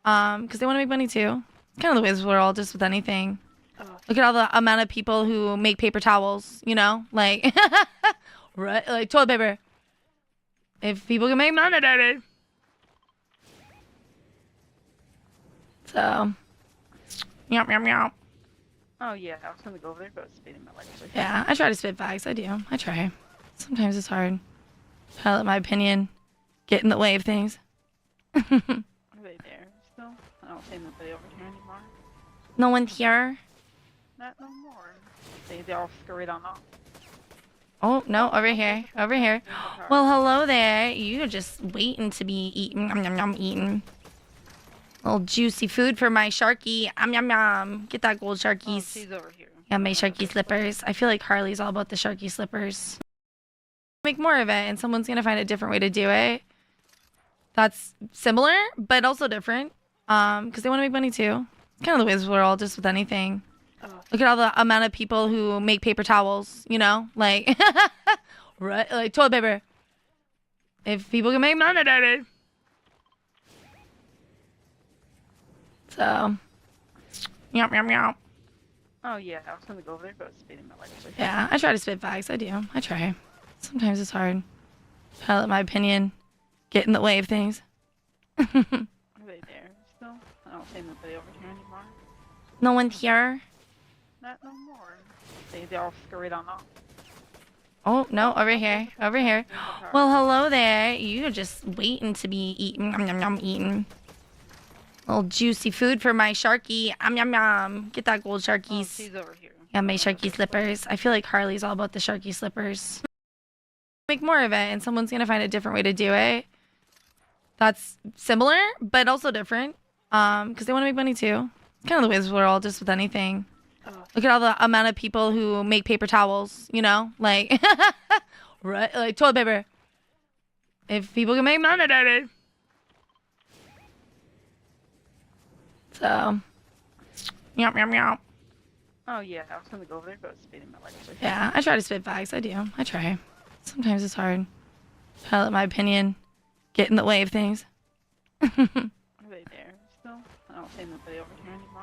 Because they want to make money too. It's kind of the way of the world, just with anything. Oh, Look at all the amount of people who make paper towels, you know? Like, right? Like toilet paper. If people can make money, baby. So, yum, yum, yum. oh yeah, I was gonna go over there, but I was speeding my life. Actually. Yeah, I try to spit facts. I do. I try. Sometimes it's hard. Try to let my opinion get in the way of things. Are they there still? I don't see nobody over here anymore. No one's here. Not no more. They all scurried on off. Oh, no, over here. Over here. Well, hello there. You're just waiting to be eaten. Yum, yum, yum, eaten. Little juicy food for my Sharky. Yum, yum, yum. Get that gold Oh, Sharkies. she's over here. Yeah, my Sharky slippers. I feel like Harley's all about the Sharky slippers. Make more of it, and someone's gonna find a different way to do it. That's similar, but also different. Because they want to make money too. It's kind of the way of the world, just with anything. Oh, Look at all the amount of people who make paper towels, you know? Like, right? Like toilet paper. If people can make money, baby. So, yum, yum, yum. oh yeah, I was gonna go over there, but I was speeding my life. Actually. Yeah, I try to spit facts. I do. I try. Sometimes it's hard. Try to let my opinion get in the way of things. Are they there still? I don't see nobody over here anymore. No one's here. Not no more. They all scurried on off. Oh, no, over here. Over here. Well, hello there. You're just waiting to be eaten. Yum, yum, yum, eaten. Little juicy food for my Sharky. Yum, yum, yum. Get that gold Oh, Sharkies. she's over here. Yeah, my Sharky slippers. I feel like Harley's all about the Sharky slippers. Make more of it, and someone's gonna find a different way to do it. That's similar, but also different. Because they want to make money too. It's kind of the way of the world, just with anything. Oh, Look at all the amount of people who make paper towels, you know? Like, right? Like toilet paper. If people can make money, baby. So, yum, yum, yum. oh yeah, I was gonna go over there, but I was speeding my life. Actually. Yeah, I try to spit facts. I do. I try. Sometimes it's hard. Try to let my opinion get in the way of things. Are they there still? I don't see nobody over here anymore.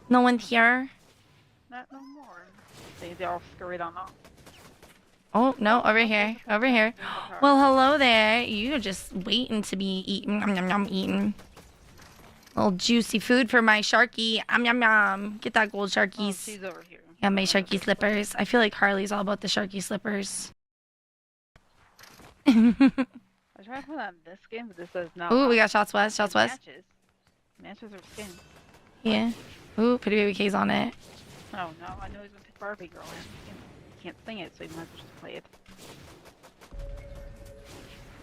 No one's here. Not no more. They all scurried on off. Oh, no, over here. Over here. Well, hello there. You're just waiting to be eaten. Yum, yum, yum, eaten. Little juicy food for my Sharky. Yum, yum, yum. Get that gold Oh, Sharkies. she's over here. Yeah, my Sharky slippers. I feel like Harley's all about the Sharky slippers. I tried to put on this game, but this does not. Ooh, we got shots west. Shots west. Matches are skins. Yeah. Ooh, Pretty Baby K's on it. Oh no, I know he's gonna pick Barbie Girl in. He can't sing it, so he might as well just play it.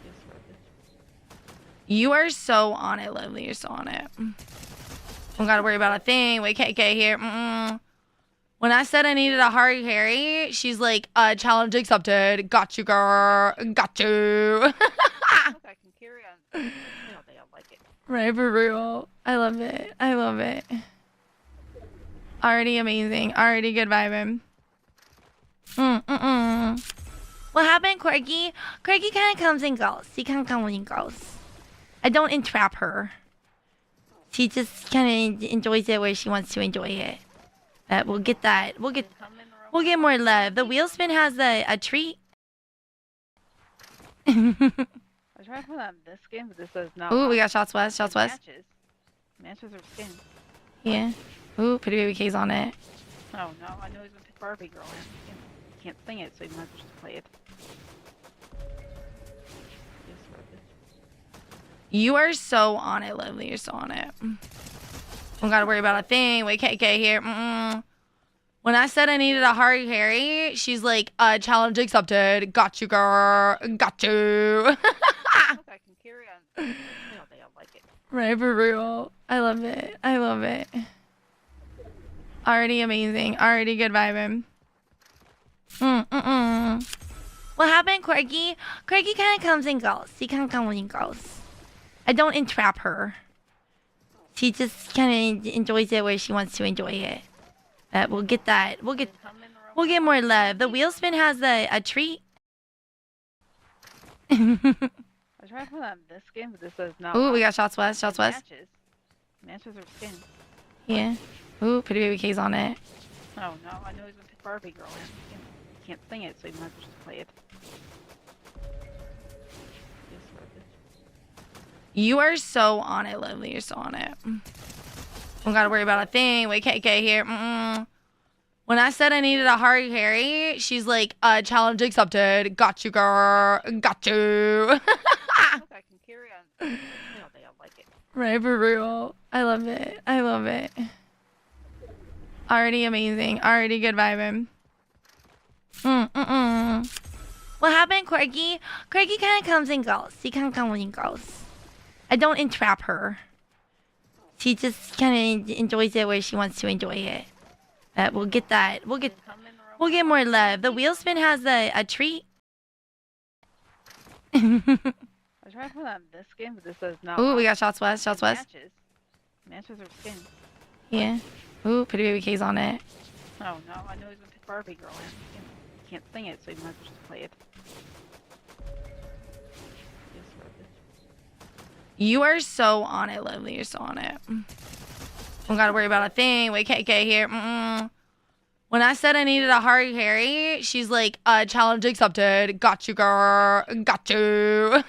Yes, You are so on it, Lovely. You're so on it. Don't gotta worry about a thing with KK here. When I said I needed a hard carry, she's like, challenge accepted. Got you, girl. Got you. Look, I can carry on. They all like it. Right, for real. I love it. I love it. Already amazing. Already good vibing. What happened, Corgi? Corgi kind of comes and goes. She kind of comes and goes. I don't entrap her. She just kind of enjoys it where she wants to enjoy it. We'll get that. We'll get more love. The wheel spin has a treat. I tried to put on this game, but this does not. Ooh, we got shots west. Shots west. Matches are skins. Yeah. Ooh, Pretty Baby K's on it. Oh no, I know he's gonna pick Barbie Girl in. He can't sing it, so he might as well just play it. Yes, You are so on it, Lovely. You're so on it. Don't gotta worry about a thing with KK here. When I said I needed a hard carry, she's like, challenge accepted. Got you, girl. Got you. Look, I can carry on. They all like it. Right, for real. I love it. I love it. Already amazing. Already good vibing. What happened, Corgi? Corgi kind of comes and goes. She kind of comes and goes. I don't entrap her. She just kind of enjoys it where she wants to enjoy it. We'll get that. We'll get more love. The wheel spin has a treat. I tried to put on this game, but this does not. Ooh, we got shots west. Shots west. Matches her skin. Yeah. Ooh, Pretty Baby K's on it. Oh no, I know he's gonna pick Barbie Girl in. Can't sing it, so you might as well just play it. Yes, Barbie. You are so on it, Lovely. You're so on it. Don't gotta worry about a thing. Wait, KK here. When I said I needed a Harry Harry, she's like, challenge accepted. Got you, girl. Got you. Look, I can carry on all day. I like it. Right, for real. I love it. I love it. Already amazing. Already good vibing. What happened, Corgi? Corgi kind of comes and goes. She kind of comes and goes. I don't entrap her. She just kind of enjoys it where she wants to enjoy it. We'll get that. We'll get more love. The wheel spin has a treat. I tried to put on this game, but this does not. Ooh, we got shots west. Shots west. Matches her skin. Yeah. Ooh, Pretty Baby K's on it. Oh no, I know he's gonna pick Barbie Girl in. Can't sing it, so you might as well just play it. Yes, Barbie. You are so on it, Lovely. You're so on it. Don't gotta worry about a thing. Wait, KK here. When I said I needed a Harry Harry, she's like, challenge accepted. Got you, girl. Got you. Look,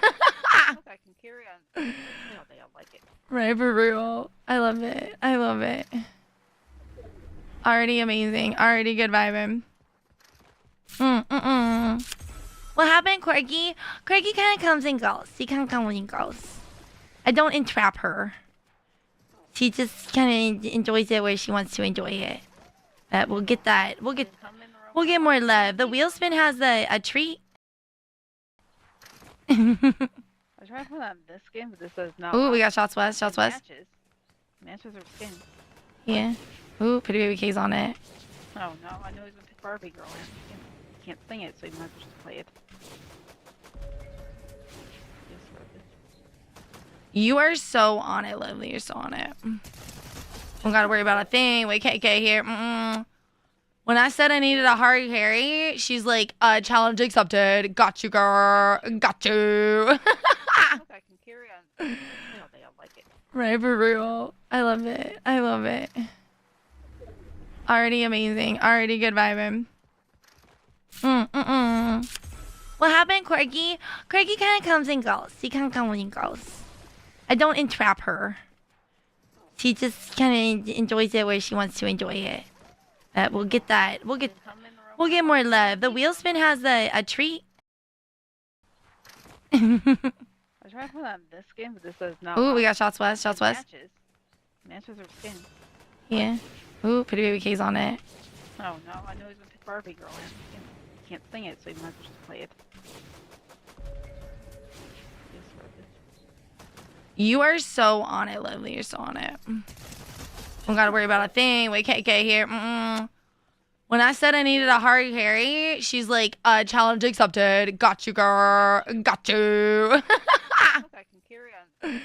I can carry on all day. I like it. Right, for real. I love it. I love it. Already amazing. Already good vibing. What happened, Corgi? Corgi kind of comes and goes. She kind of comes and goes. I don't entrap her. She just kind of enjoys it where she wants to enjoy it. We'll get that. We'll get more love. The wheel spin has a treat. I tried to put on this game, but this does not. Ooh, we got shots west. Shots west. Matches her skin. Yeah. Ooh, Pretty Baby K's on it. Oh no, I know he's gonna pick Barbie Girl in. Can't sing it, so you might as well just play it. Yes, Barbie. You are so on it, Lovely. You're so on it. Don't gotta worry about a thing. Wait, KK here. When I said I needed a Harry Harry, she's like, challenge accepted. Got you, girl. Got you. Look, I can carry on all day. I like it. Right, for real. I love it. I love it. Already amazing. Already good vibing. What happened, Corgi? Corgi kind of comes and goes. She kind of comes and goes. I don't entrap her. She just kind of enjoys it where she wants to enjoy it. We'll get that. We'll get more love. The wheel spin has a treat. I tried to put on this game, but this does not. Ooh, we got shots west. Shots west. Matches her skin. Yeah. Ooh, Pretty Baby K's on it. Oh no, I know he's gonna pick Barbie Girl in. Can't sing it, so you might as well just play it. Yes, Barbie. You are so on it, Lovely. You're so on it. Don't gotta worry about a thing. Wait, KK here. When I said I needed a Harry Harry, she's like, challenge accepted. Got you, girl. Got you. Look, I can carry on